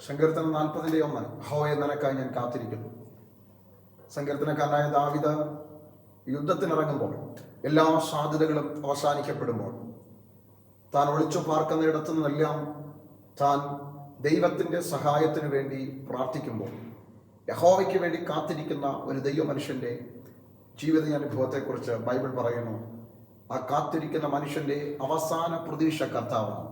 സങ്കീർത്തനം 40:1 യഹോവേ നിനക്കായി ഞാൻ കാത്തിരിക്കുന്നു. സങ്കീർത്തനക്കാരനായ ദാവീദ് യുദ്ധത്തിനിറങ്ങുമ്പോൾ എല്ലാ സാധ്യതകളും അവസാനിക്കപ്പെടുമ്പോൾ താൻ ഒളിച്ചു പാർക്കുന്നിടത്തു നിന്നെല്ലാം താൻ ദൈവത്തിൻ്റെ സഹായത്തിനു വേണ്ടി പ്രാർത്ഥിക്കുമ്പോൾ യഹോവയ്ക്ക് വേണ്ടി കാത്തിരിക്കുന്ന ഒരു ദൈവ മനുഷ്യൻ്റെ ജീവിതാനുഭവത്തെക്കുറിച്ച് ബൈബിൾ പറയുന്നു. ആ കാത്തിരിക്കുന്ന മനുഷ്യൻ്റെ അവസാന പ്രതീക്ഷ കർത്താവാണ്.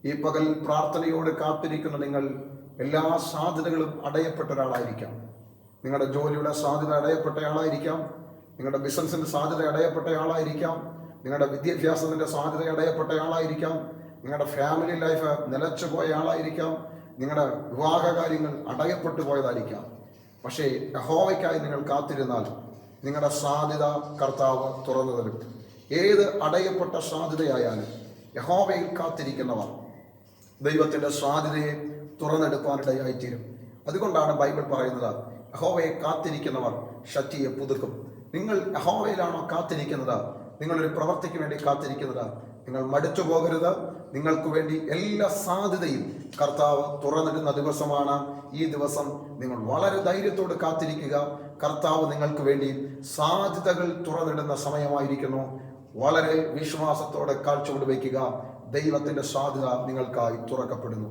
ഈ പകൽ പ്രാർത്ഥനയോട് കാത്തിരിക്കുന്ന നിങ്ങൾ എല്ലാ സാധ്യതകളും അടയപ്പെട്ട ഒരാളായിരിക്കാം. നിങ്ങളുടെ ജോലിയുടെ സാധ്യത അടയപ്പെട്ട ആളായിരിക്കാം, നിങ്ങളുടെ ബിസിനസ്സിൻ്റെ സാധ്യത അടയപ്പെട്ട ആളായിരിക്കാം, നിങ്ങളുടെ വിദ്യാഭ്യാസത്തിൻ്റെ സാധ്യത അടയപ്പെട്ട ആളായിരിക്കാം, നിങ്ങളുടെ ഫാമിലി ലൈഫ് നിലച്ചു പോയ ആളായിരിക്കാം, നിങ്ങളുടെ വിവാഹ കാര്യങ്ങൾ അടയപ്പെട്ടു പോയതായിരിക്കാം. പക്ഷേ യഹോവയ്ക്കായി നിങ്ങൾ കാത്തിരുന്നാൽ നിങ്ങളുടെ സാധ്യത കർത്താവ് തുറന്നു തരും. ഏത് അടയപ്പെട്ട സാധ്യതയായാലും യഹോവയിൽ കാത്തിരിക്കുന്നവർ ദൈവത്തിൻ്റെ സാധ്യതയെ തുറന്നെടുക്കാനിടയായിത്തീരും. അതുകൊണ്ടാണ് ബൈബിൾ പറയുന്നത്, യഹോവയെ കാത്തിരിക്കുന്നവർ ശക്തിയെ പുതുക്കും. നിങ്ങൾ യഹോവയിലാണോ കാത്തിരിക്കുന്നത്? നിങ്ങളൊരു പ്രവൃത്തിക്ക് വേണ്ടി കാത്തിരിക്കുന്നത്? നിങ്ങൾ മടുത്തു പോകരുത്. നിങ്ങൾക്ക് വേണ്ടി എല്ലാ സാധ്യതയും കർത്താവ് തുറന്നിടുന്ന ദിവസമാണ് ഈ ദിവസം. നിങ്ങൾ വളരെ ധൈര്യത്തോട് കാത്തിരിക്കുക. കർത്താവ് നിങ്ങൾക്ക് വേണ്ടി സാധ്യതകൾ തുറന്നിടുന്ന സമയമായിരിക്കുന്നു. വളരെ വിശ്വാസത്തോടെ കാഴ്ച വയ്ക്കുക. ദൈവത്തിൻ്റെ സാധ്യത നിങ്ങൾക്കായി തുറക്കപ്പെടുന്നു.